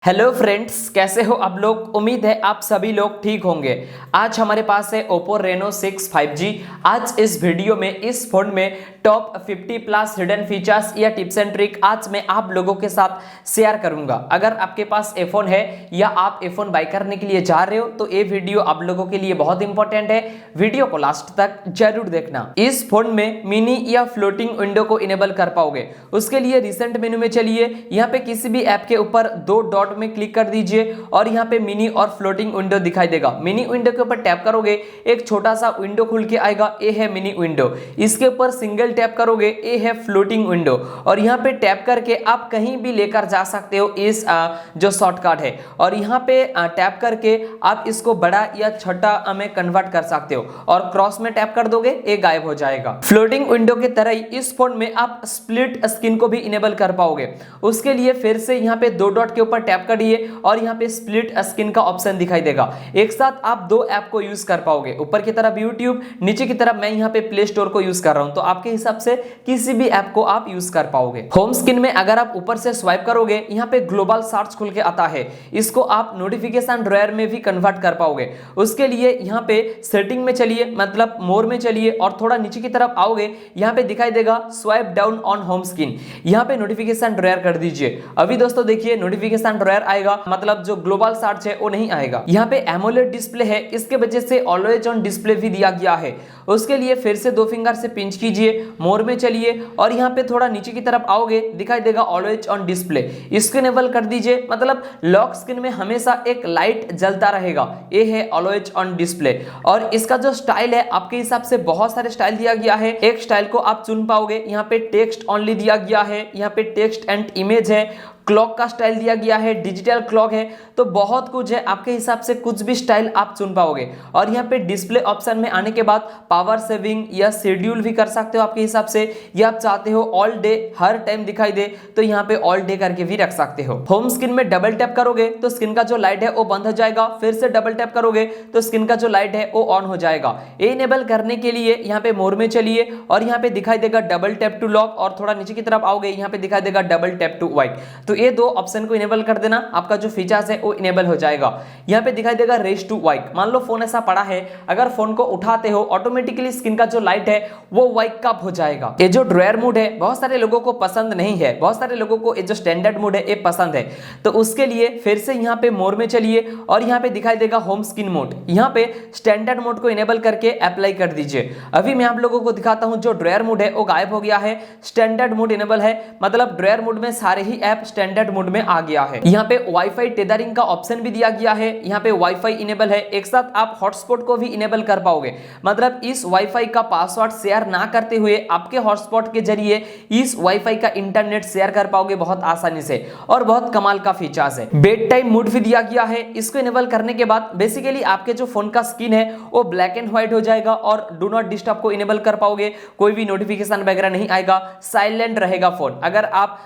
Hello friends, कैसे हो आप लोग। उम्मीद है आप सभी लोग ठीक होंगे। आज हमारे पास है Oppo Reno 6 5G। आज इस वीडियो में इस फोन में टॉप 50 प्लस हिडन फीचर्स या टिप्स एंड ट्रिक आज मैं आप लोगों के साथ शेयर करूंगा। अगर आपके पास ए फोन है या आप ए फोन बाय करने के लिए जा रहे हो तो ये वीडियो आप लोगों के लिए बहुत इंपॉर्टेंट है। वीडियो को लास्ट तक जरूर देखना। इस फोन में मिनी या फ्लोटिंग विंडो को इनेबल कर पाओगे। उसके लिए रिसेंट मेनू में चलिए, यहाँ पे किसी भी ऐप के ऊपर दो डॉट में क्लिक कर दीजिए और यहाँ पे मिनी और फ्लोटिंग विंडो दिखाई देगा। मिनी विंडो के ऊपर टैप करोगे एक छोटा सा विंडो खुल के आएगा, ये है मिनी विंडो। इसके ऊपर सिंगल टैप करोगे, ये है फ्लोटिंग विंडो। और यहाँ पे टैप करके आप कहीं भी लेकर जा सकते हो इस जो शॉर्टकट है। और यहाँ पे टैप करके आप इसको बड़ा या छोटा में कन्वर्ट कर सकते हो और क्रॉस में टैप कर दोगे, ये गायब हो जाएगा। फ्लोटिंग विंडो की तरह ही इस फोन में आप स्प्लिट स्क्रीन को भी इनेबल कर पाओगे। उसके लिए फिर से यहाँ पे दो डॉट के ऊपर टैप करिए और यहाँ पे स्प्लिट स्क्रीन का ऑप्शन दिखाई देगा। एक साथ आप दो ऐप को यूज कर पाओगे। ऊपर की तरफ यूट्यूब, नीचे की तरफ मैं यहाँ पे प्ले स्टोर को यूज कर रहा हूँ, तो आपके हिसाब से किसी भी ऐप को आप यूज कर पाओगे। होम स्क्रीन में अगर आप ऊपर से स्वाइप करोगे, यहाँ पे ग्लोबल सर्च खुल के आता है। इसको आप नोटिफिकेशन ड्रॉयर में भी कन्वर्ट कर पाओगे। उसके लिए यहाँ पे सेटिंग में चलिए, मतलब मोर में चलिए और थोड़ा नीचे की तरफ आओगे, यहाँ पे दिखाई देगा swipe down on home screen. यहाँ पे नोटिफिकेशन ड्रॉयर कर दीजिए। अभी दोस्तों देखिए नोटिफिकेशन ड्रॉयर आएगा, मतलब जो ग्लोबल सर्च है वो नहीं आएगा। यहाँ पे एमोलेड डिस्प्ले है, इसके वजह से ऑलवेज ऑन डिस्प्ले भी दिया गया है। उसके लिए फिर से दो फिंगर से पिंच कीजिए, मोर में चलिए और यहाँ पे थोड़ा नीचे की तरफ आओगे, दिखाई देगा ऑलवेज ऑन डिस्प्ले। इसको इनेबल कर दीजिए, मतलब लॉक स्क्रीन में हमेशा एक लाइट जलता रहेगा। ये है ऑलवेज ऑन डिस्प्ले। और इसका जो स्टाइल है आपके हिसाब से बहुत सारे स्टाइल दिया गया है, एक स्टाइल को आप चुन पाओगे। यहाँ पे टेक्स्ट ओनली दिया गया है, यहाँ पे टेक्स्ट एंड इमेज है, क्लॉक का स्टाइल दिया गया है, डिजिटल क्लॉक है, तो बहुत कुछ है। आपके हिसाब से कुछ भी स्टाइल आप चुन पाओगे। और यहाँ पे डिस्प्ले ऑप्शन में आने के बाद पावर सेविंग या शेड्यूल भी कर सकते हो आपके हिसाब से, या आप चाहते हो ऑल डे हर टाइम दिखाई दे तो यहाँ पे ऑल डे करके भी रख सकते हो। होम स्क्रीन में डबल टैप करोगे तो स्क्रीन का जो लाइट है वो बंद हो जाएगा, फिर से डबल टैप करोगे तो स्क्रीन का जो लाइट है वो ऑन हो जाएगा। ये इनेबल करने के लिए यहाँ पे मोर में चलिए और यहाँ पे दिखाई देगा डबल टैप टू लॉक, और थोड़ा नीचे की तरफ आओगे, यहाँ पे दिखाई देगा डबल टैप टू वाइक। तो ये दो ऑप्शन को इनेबल कर देना, आपका जो फीचर्स है वो इनेबल हो जाएगा। यहाँ पे दिखाई देगा रेस टू वाइक। मान लो फोन ऐसा पड़ा है, अगर फोन को उठाते हो ऑटोमेटिकली स्क्रीन का जो लाइट है वो वाइक कब हो जाएगा। ये जो ड्रॉयर मोड है बहुत सारे लोगों को पसंद नहीं है, बहुत सारे लोगों को ये जो स्टैंडर्ड मोड है ये पसंद है। तो उसके लिए फिर से यहाँ पे मोर में चलिए और यहाँ पे दिखाई देगा होम स्क्रीन मोड। यहाँ पे स्टैंडर्ड मोड को इनेबल करके अप्लाई कर दीजिए। अभी मैं आप लोगों को दिखाता हूँ, जो ड्रॉयर मोड है वो गायब हो गया है, स्टैंडर्ड मोड इनेबल है, मतलब ड्रॉयर मोड में सारे ही ऐप स्टैंडर्ड मोड में आ गया है। यहाँ पे वाईफाई टेदरिंग का ऑप्शन भी दिया गया है, यहाँ पे वाईफाई इनेबल है। एक साथ आप हॉटस्पॉट को भी इनेबल कर पाओगे, मतलब इस वाईफाई का पासवर्ड शेयर ना करते हुए आपके हॉटस्पॉट के जरिए इस वाईफाई का इंटरनेट शेयर कर पाओगे बहुत आसानी से। और बहुत कमाल का फीचर्स है। बेड टाइम मोड भी दिया गया है। इसको इनेबल करने के बाद बेसिकली आपके जो फोन का स्क्रीन है वो ब्लैक एंड व्हाइट हो जाएगा और डू नॉट डिस्टर्ब को इनेबल कर पाओगे। कोई भी नोटिफिकेशन वगैरह नहीं आएगा, साइलेंट रहेगा फोन। अगर आप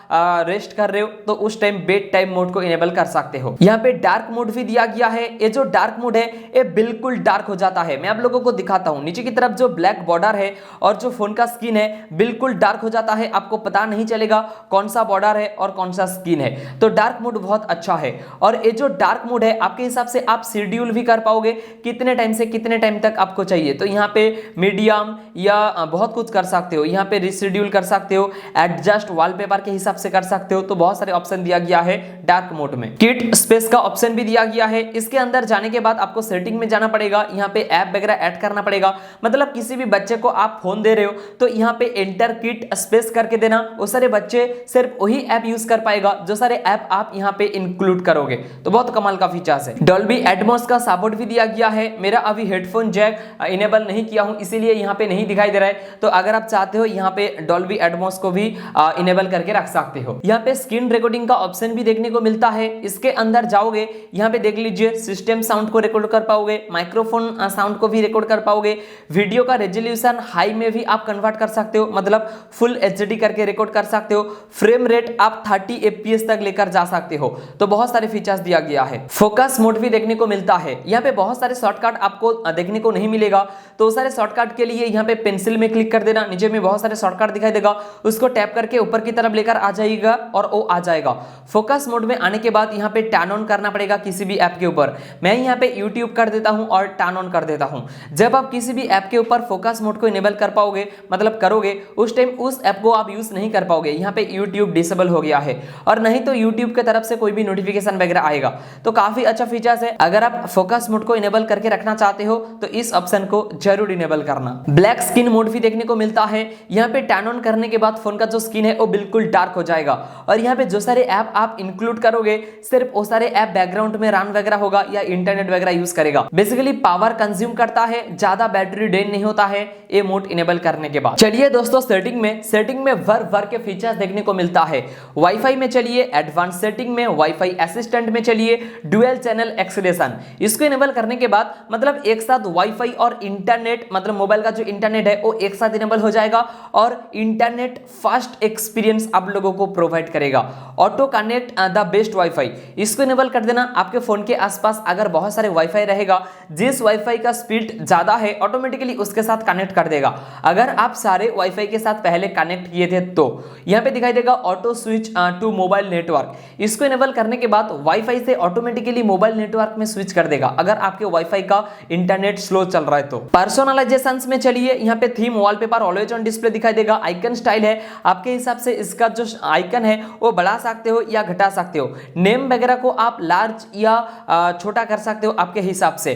रेस्ट कर रहे हो तो उस टाइम बेड टाइम मोड को इनेबल कर सकते हो। यहाँ पे डार्क मोड भी दिया गया है। ये जो डार्क मोड है ये बिल्कुल डार्क हो जाता है। मैं आप लोगों को दिखाता हूँ, नीचे की तरफ जो ब्लैक बॉर्डर है और जो फोन का स्क्रीन है बिल्कुल डार्क हो जाता है। आपको पता नहीं चलेगा कौन सा बॉर्डर है और कौन सा स्क्रीन है। तो डार्क मोड बहुत अच्छा है। और ये जो डार्क मोड है आपके हिसाब से आप शेड्यूल भी कर पाओगे, कितने टाइम से कितने टाइम तक आपको चाहिए। तो यहाँ पे मीडियम या बहुत कुछ कर सकते हो। यहाँ पे रिशेड्यूल कर सकते हो, एडजस्ट वॉलपेपर के हिसाब से कर सकते हो। तो बहुत सारे ऑप्शन दिया गया है डार्क मोड में। किट स्पेस का ऑप्शन भी दिया गया है। इसके अंदर जाने के बाद आपको सेटिंग में जाना पड़ेगा, यहाँ पे ऐप वगैरह ऐड करना पड़ेगा। मतलब किसी भी बच्चे को आप फोन दे रहे हो तो यहाँ पे एंटर किट स्पेस करके देना। वो सारे बच्चे सिर्फ वही ऐप यूज कर पाएगा जो सारे ऐप आप यहाँ पे इंक्लूड करोगे। तो बहुत कमाल का फीचर्स है। डॉल्बी एटमॉस का सपोर्ट भी दिया गया है। मेरा अभी हेडफोन जैक इनेबल नहीं किया हूँ, इसीलिए यहाँ पे नहीं दिखाई दे रहा है। तो अगर आप चाहते हो यहाँ पे डॉल्बी एटमॉस को भी इनेबल करके रख सकते हो। यहाँ पे स्क्रीन रिकॉर्डिंग का ऑप्शन भी देखने को मिलता है। इसके अंदर जाओगे, यहाँ पे देख लीजिए सिस्टम साउंड को रिकॉर्ड कर पाओगे, माइक्रोफोन साउंड को भी रिकॉर्ड कर पाओगे। वीडियो का रेजोल्यूशन हाई में भी आप कन्वर्ट कर सकते हो, मतलब फुल एचडी करके रिकॉर्ड कर सकते हो। फ्रेम रेट आप 30 fps तक लेकर जा सकते हो। तो बहुत सारे फीचर्स दिया गया है। फोकस मोड भी देखने को मिलता है। यहाँ पे बहुत सारे शॉर्टकट आपको देखने को नहीं मिलेगा, तो सारे शॉर्टकट के लिए यहाँ पे पेंसिल में क्लिक कर देना। नीचे में बहुत सारे शॉर्टकट दिखाई देगा, उसको टैप करके ऊपर की तरफ लेकर आ जाएगा और वो आ जाएगा। जाएगा। फोकस मोड में आने के बाद यहाँ पे टर्न ऑन करना पड़ेगा किसी भी ऐप के ऊपर। मैं यहाँ पे यूट्यूब कर देता हूँ और टर्न ऑन कर देता हूँ। जब आप किसी भी ऐप के ऊपर फोकस मोड को इनेबल कर पाओगे, मतलब करोगे, उस टाइम उस ऐप को आप यूज नहीं कर पाओगे। यहाँ पे यूट्यूब डिसेबल हो गया है और नहीं तो यूट्यूब की तरफ से कोई भी नोटिफिकेशन वगैरह आएगा। तो काफी अच्छा फीचर्स है। अगर आप फोकस मोड को इनेबल करके रखना चाहते हो तो इस ऑप्शन को जरूर इनेबल करना। ब्लैक स्किन मोड भी देखने को मिलता है। यहाँ पे टर्न ऑन करने के बाद फोन का जो स्किन है वो बिल्कुल डार्क हो जाएगा और यहाँ पे जो सारे ऐप आप इंक्लूड करोगे सिर्फ वो सारे ऐप बैकग्राउंड में रन वगैरह होगा या इंटरनेट वगैरह यूज करेगा। बेसिकली पावर कंज्यूम करता है, ज्यादा बैटरी ड्रेन नहीं होता है ये मोड इनेबल करने के बाद। चलिए दोस्तों सेटिंग में वर्क के फीचर्स देखने को मिलता है। वाईफाई में चलिए एडवांस सेटिंग में, वाईफाई असिस्टेंट में चलिए डुअल चैनल एक्सेलेरेशन, इसको इनेबल करने के बाद मतलब एक साथ वाईफाई और इंटरनेट, मतलब मोबाइल का जो इंटरनेट है वो एक साथ इनेबल हो जाएगा और इंटरनेट फास्ट एक्सपीरियंस आप लोगों को प्रोवाइड करेगा। Auto connect the best wifi, इसको इनेबल कर देना। आपके फोन के आसपास अगर बहुत सारे वाईफाई रहेगा, जिस वाईफाई का स्पीड ज्यादा है ऑटोमेटिकली उसके साथ कनेक्ट कर देगा। अगर आप सारे वाईफाई के साथ पहले कनेक्ट किए थे तो यहाँ पे दिखाई देगा auto switch to mobile network, इसको इनेबल करने के बाद वाईफाई से ऑटोमेटिकली मोबाइल नेटवर्क में स्विच कर देगा अगर आपके वाईफाई का इंटरनेट स्लो चल रहा है तो। पर्सनलाइजेशंस में चलिए, यहाँ पे theme wallpaper always on display दिखाई देगा। आइकन स्टाइल है, आपके हिसाब से इसका जो आइकन है वो बढ़ा सकते हो या घटा सकते हो। नेम वगैरह को आप लार्ज या छोटा कर सकते हो आपके हिसाब से।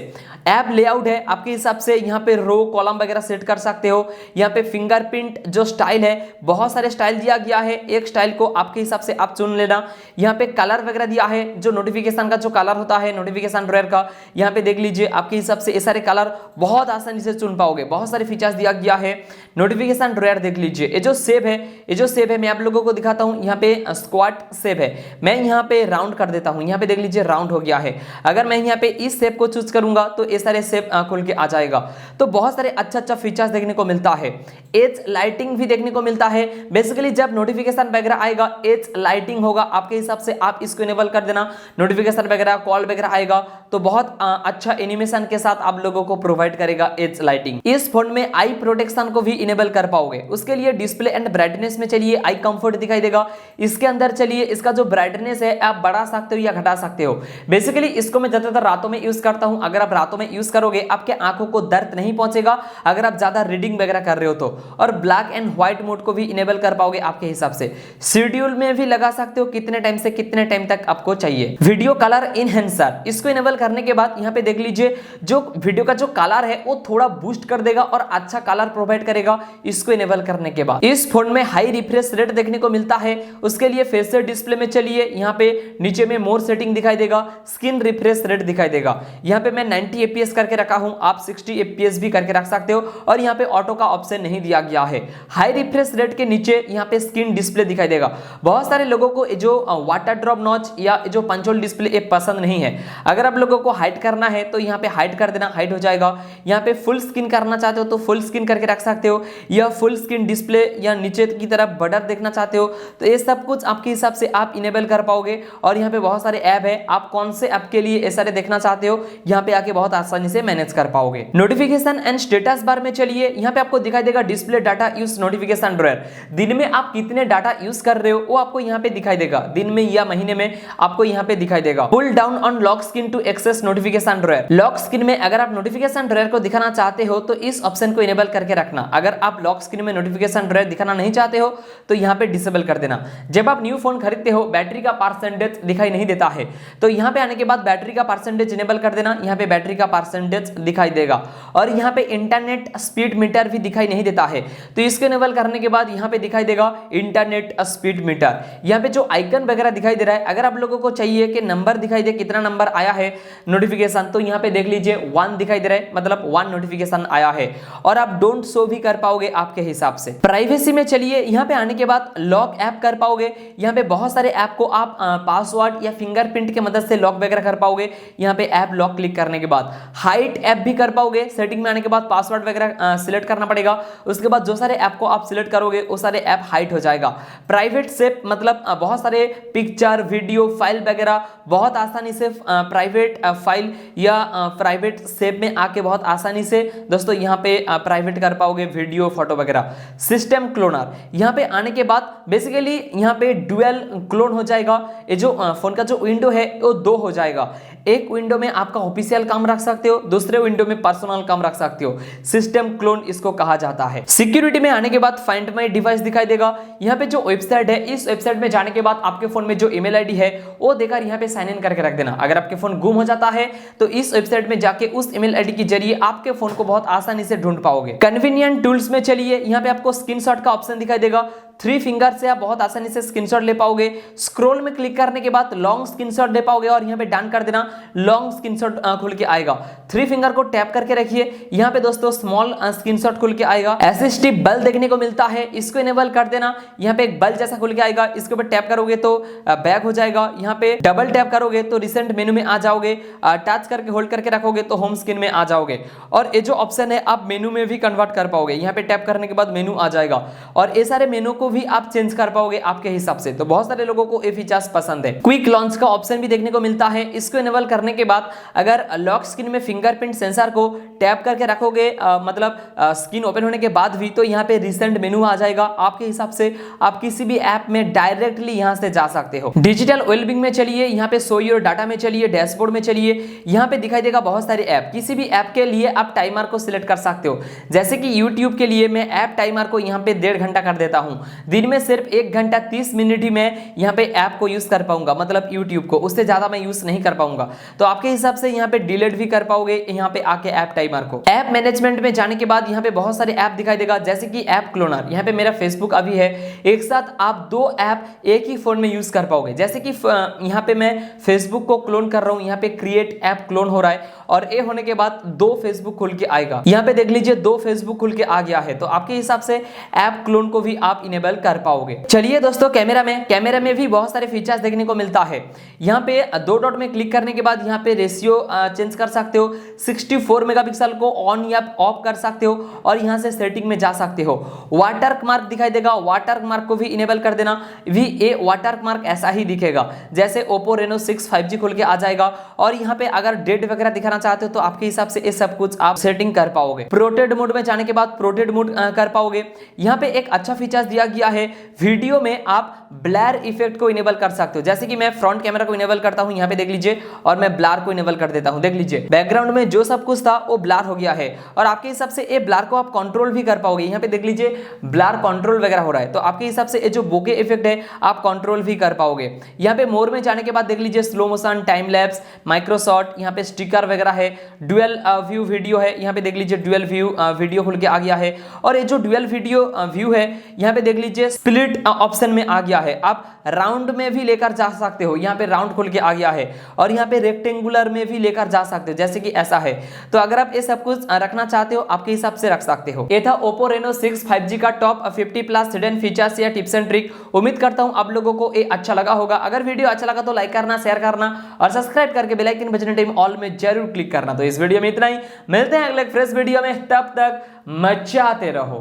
ऐप लेआउट है, आपके हिसाब से यहाँ पे रो कॉलम वगैरह सेट कर सकते हो। यहाँ पे फिंगरप्रिंट जो स्टाइल है, बहुत सारे स्टाइल दिया गया है, एक स्टाइल को आपके हिसाब से आप चुन लेना। यहाँ पे कलर वगैरह दिया है, जो नोटिफिकेशन का जो कलर होता है नोटिफिकेशन ड्रॉयर का, यहाँ पे देख लीजिए आपके हिसाब से ये सारे कलर बहुत आसानी से चुन पाओगे। बहुत सारे फीचर्स दिया गया है। नोटिफिकेशन ड्रॉयर देख लीजिए, ये जो शेप है मैं आप लोगों को दिखाता हूँ। यहाँ पे स्क्वाट शेप है, मैं यहाँ पे राउंड कर देता हूँ। यहाँ पे देख लीजिए राउंड हो गया है। अगर मैं यहाँ पे इस शेप को चूज करूंगा तो ये सारे शेप खुल के आ जाएगा। तो बहुत सारे अच्छा फीचर्स देखने को मिलता है। एज लाइटिंग भी देखने को मिलता है। बेसिकली जब नोटिफिकेशन वगैरह आएगा एज लाइटिंग होगा, आपके हिसाब से आप इसको इनेबल कर देना। नोटिफिकेशन वगैरह कॉल वगैरह आएगा तो बहुत अच्छा एनिमेशन के साथ आप लोगों को प्रोवाइड करेगा एज लाइटिंग। इस फोन में आई प्रोटेक्शन को भी इनेबल कर पाओगे। उसके लिए डिस्प्ले एंड ब्राइटनेस में चलिए, आई कंफर्ट दिखाई देगा। इसके अंदर चलिए, इसका जो ब्राइटनेस है आप बढ़ा सकते हो या घटा सकते हो। बेसिकली इसको मैं ज्यादातर रातों में यूज करता हूं। अगर आप रातों में यूज करोगे आपके आंखों को दर्द नहीं पहुंचेगा अगर आप ज्यादा रीडिंग वगैरह कर रहे हो तो। और ब्लैक एंड व्हाइट मोड को भी इनेबल कर पाओगे आपके हिसाब से। शेड्यूल में भी लगा सकते हो कितने टाइम से कितने टाइम तक आपको चाहिए। वीडियो कलर इनहेंसर, इसको इनेबल करने के बाद यहाँ पे देख लीजिए जो वीडियो का जो कलर है वो थोड़ा बूस्ट कर देगा और अच्छा कलर प्रोवाइड करेगा इसको इनेबल करने के बाद। इस फोन में हाई रिफ्रेश रेट देखने को मिलता है। उसके लिए फेशियल डिस्प्ले में चलिए, यहाँ पे नीचे में मोर सेटिंग दिखाई देगा, स्क्रीन रिफ्रेश रेट दिखाई देगा। यहाँ पे मैं 90 fps करके रखा हूं, आप 60 fps भी करके रख सकते हो और यहाँ पे ऑटो का ऑप्शन नहीं दिया गया है। हाई रिफ्रेश रेट के नीचे यहाँ पे स्क्रीन डिस्प्ले दिखाई देगा। बहुत सारे लोगों को जो वाटर ड्रॉप नॉच या जो पंच होल डिस्प्ले ये पसंद नहीं है। अगर आप लोगों को हाइड करना है तो यहाँ पे हाइड कर देना, हाइड हो जाएगा। यहाँ पे फुल स्क्रीन करना चाहते हो तो फुल स्क्रीन करके रख सकते हो, या फुल स्क्रीन डिस्प्ले या नीचे की तरफ बॉर्डर देखना चाहते हो तो ये सब कुछ आपके हिसाब से आप इनेबल कर पाओगे। और यहाँ पे बहुत सारे ऐप है, आप कौन से ऐप के लिए ये सारे देखना चाहते हो यहाँ पे आके बहुत आसानी से मैनेज कर पाओगे। नोटिफिकेशन एंड स्टेटस बार में चलिए, यहाँ पे आपको दिखाई देगा display data use notification dryer. दिन में आप कितने डाटा यूज कर रहे हो वो आपको यहाँ पे दिखाई देगा, दिन में या महीने में आपको यहाँ पे दिखाई देगा। Pull down on lock screen to access notification drawer. Lock screen में अगर आप नोटिफिकेशन ड्रॉयर को दिखाना चाहते हो तो इस ऑप्शन को इनेबल करके रखना। अगर आप लॉक स्क्रीन में नोटिफिकेशन ड्रॉयर दिखाना नहीं चाहते हो तो यहाँ पे डिसेबल कर देना। जब आप न्यू फोन खरीदते हो बैटरी का परसेंटेज दिखाई नहीं देता है तो यहाँ पे आने के बाद बैटरी का परसेंटेज इनेबल कर देना। यहाँ पे बैटरी का परसेंटेज दिखाई देगा और यहाँ पे इंटरनेट स्पीड मीटर भी दिखाई नहीं देता है तो इसको इनेबल करने के बाद यहाँ पे दिखाई देगा इंटरनेट स्पीड मीटर। यहाँ पे जो आइकन वगैरह दिखाई दे रहा है, अगर आप लोगों को चाहिए कि नंबर दिखाई दे कितना नंबर आया है नोटिफिकेशन तो यहाँ पे देख लीजिए 1 दिखाई दे रहा है, मतलब 1 नोटिफिकेशन आया है और आप डोंट शो भी कर पाओगे आपके हिसाब से। प्राइवेसी में चलिए, यहाँ पे आने के बाद लॉक ऐप कर पाओगे। यहाँ पे बहुत सारे ऐप को आप पासवर्ड या फिंगरप्रिंट की मदद से लॉक वगैरह कर पाओगे। यहाँ पे ऐप लॉक क्लिक करने के बाद हाइट ऐप भी कर पाओगे। सेटिंग में आने के बाद पासवर्ड वगैरह सिलेक्ट करना पड़ेगा। उसके बाद जो सारे ऐप को आप सिलेक्ट करोगे वो सारे ऐप हाइट हो जाएगा। प्राइवेट शेप मतलब बहुत सारे पिक्चर वीडियो फाइल वगैरह बहुत आसानी से प्राइवेट फाइल या प्राइवेट शेप में आके बहुत आसानी से दोस्तों यहाँ पे प्राइवेट कर पाओगे वीडियो फोटो वगैरह। सिस्टम क्लोनर, यहाँ पे आने के बाद बेसिकली यहाँ पे डुअल डिजिटल क्लोन हो जाएगा। ये जो फोन का जो विंडो है वो दो हो जाएगा। एक विंडो में आपका ऑफिशियल काम रख सकते हो, दूसरे विंडो में पर्सनल काम रख सकते हो। सिस्टम क्लोन इसको कहा जाता है। सिक्योरिटी में आने के बाद फाइंड माय डिवाइस दिखाई देगा। यहाँ पे जो वेबसाइट है, इस वेबसाइट में जाने के बाद आपके फोन में जो ईमेल आईडी है वो देकर यहाँ पे साइन इन करके रख देना। अगर आपके फोन गुम हो जाता है तो इस वेबसाइट में जाके उस ईमेल आईडी के जरिए आपके फोन को बहुत आसानी से ढूंढ पाओगे। कन्वीनियंट टूल्स में चलिए, यहाँ पे आपको स्क्रीनशॉट का ऑप्शन दिखाई देगा। 3 फिंगर से आप बहुत आसानी से स्क्रीनशॉट ले पाओगे। स्क्रॉल में क्लिक करने के बाद लॉन्ग स्क्रीनशॉट ले पाओगे और यहाँ पे डन कर देना, लॉन्ग स्क्रीनशॉट खुल के आएगा। 3 फिंगर को टैप करके रखिए, यहाँ पे दोस्तों स्मॉल स्क्रीनशॉट खुल के आएगा। ऐसे स्टिप बल देखने को मिलता है, इसको इनेबल कर देना। यहाँ पे एक बल जैसा खुल के आएगा, इसके ऊपर टैप करोगे तो बैक हो जाएगा। यहाँ पे डबल टैप करोगे तो रिसेंट मेनू में आ जाओगे। टच करके होल्ड करके रखोगे तो होम स्क्रीन में आ जाओगे। और ये जो ऑप्शन है आप मेनू में भी कन्वर्ट कर पाओगे। यहाँ पे टैप करने के बाद मेनू आ जाएगा और ये सारे मेनू को भी आप चेंज कर पाओगे आपके हिसाब से। तो बहुत सारे लोगों को ये फीचर्स पसंद है। क्विक लॉन्च का ऑप्शन भी देखने को मिलता है। इसको इनेबल करने के बाद अगर लॉक स्क्रीन में फिंगरप्रिंट सेंसर को टैप करके रखोगे, मतलब स्क्रीन ओपन होने के बाद भी, तो यहाँ पे रिसेंट मेनू आ जाएगा। आपके हिसाब से आप किसी भी ऐप में डायरेक्टली यहाँ से जा सकते हो। डिजिटल वेलबींग में चलिए, यहाँ पे शो योर डाटा में चलिए, डैशबोर्ड में चलिए। यहाँ पे दिखाई देगा बहुत सारे ऐप। किसी भी ऐप के लिए आप टाइमर को सिलेक्ट कर सकते हो। जैसे कि यूट्यूब के लिए मैं ऐप टाइमर को यहाँ पे 1.5 घंटा कर देता हूँ। दिन में सिर्फ 1 घंटा 30 मिनट ही मैं यहाँ पे ऐप को यूज कर पाऊंगा, मतलब यूट्यूब को, उससे ज्यादा मैं यूज नहीं कर पाऊंगा। तो आपके हिसाब से यहाँ पे डिलीट भी कर पाओगे यहाँ पे आके ऐप टाइमर को। ऐप मैनेजमेंट में जाने के बाद यहाँ पे बहुत सारे ऐप दिखाई देगा, जैसे कि ऐप क्लोनर। यहाँ पे मेरा फेसबुक अभी है, एक साथ आप 2 ऐप एक ही फोन में यूज कर पाओगे। जैसे कि यहाँ पे मैं फेसबुक को क्लोन कर रहा हूँ, यहाँ पे क्रिएट ऐप क्लोन हो रहा है और ये होने के बाद 2 फेसबुक खुल के आएगा। यहाँ पे देख लीजिए 2 फेसबुक खुल के आ गया है। तो आपके हिसाब से ऐप क्लोन को भी आप इनेबल कर पाओगे। चलिए दोस्तों, कैमरा में भी बहुत सारे फीचर्स देखने को मिलता है। यहाँ पे 2 डॉट में क्लिक करने के बाद यहाँ पे रेशियो चेंज कर सकते हो। 64 मेगापिक्सल को ऑन या ऑफ कर सकते हो और यहाँ से सेटिंग में जा सकते हो। वाटर मार्क दिखाई देगा, वाटर मार्क को भी इनेबल कर देना। ये वाटर मार्क ऐसा ही दिखेगा जैसे Oppo Reno 6 5G खुल के आ जाएगा। और यहाँ पे अगर डेट वगैरह दिखाना चाहते हो तो आपके हिसाब से ये सब कुछ आप सेटिंग कर पाओगे। प्रोटेक्ट मोड में जाने के बाद प्रोटेक्ट मोड कर पाओगे। यहाँ पे एक अच्छा फीचर दिया गया है, वीडियो में आप ब्लर इफेक्ट को इनेबल कर सकते हो। जैसे कि मैं फ्रंट कैमरा को इनेबल करता हूं, यहाँ पे देख लीजिए, और मैं ब्लर को इनेबल कर देता हूं। देख लीजिए बैकग्राउंड में जो सब कुछ था वो ब्लर हो गया है और आपके हिसाब से ये ब्लर को आप कंट्रोल भी कर पाओगे। यहाँ पे देख लीजिए ब्लर कंट्रोल वगैरह हो रहा है। तो आपके हिसाब से ये जो बोके इफेक्ट है आप कंट्रोल भी कर पाओगे। यहाँ पे मोर में जाने के बाद देख लीजिए slow motion, time lapse, micro shot, यहाँ पे स्टिकर वगैरह है, डुअल व्यू वीडियो है। यहाँ पे देख लीजिए डुअल व्यू वीडियो खुल के आ गया है। और ये जो डुअल वीडियो व्यू है, यहाँ पे देख लीजिए स्प्लिट ऑप्शन में आ गया है। आप राउंड में भी लेकर जा सकते हो, यहाँ पे राउंड खुल के आ गया है। और यहाँ पे रेक्टेंगुलर में भी लेकर जा सकते हो, जैसे कि ऐसा है। तो अगर आप ये सब कुछ रखना चाहते हो आपके हिसाब से रख सकते हो। ये था Oppo Reno 6 5G का टॉप 50 प्लस हिडन फीचर्स या टिप्स एंड ट्रिक। उम्मीद करता हूं आप लोगों को ये अच्छा लगा होगा। अगर वीडियो अच्छा लगा तो लाइक करना, शेयर करना और सब्सक्राइब करके बेल आइकन बजने टाइम ऑल में जरूर क्लिक करना। तो इस वीडियो में इतना ही, मिलते हैं अगले फ्रेश वीडियो में, तब तक मचाते रहो।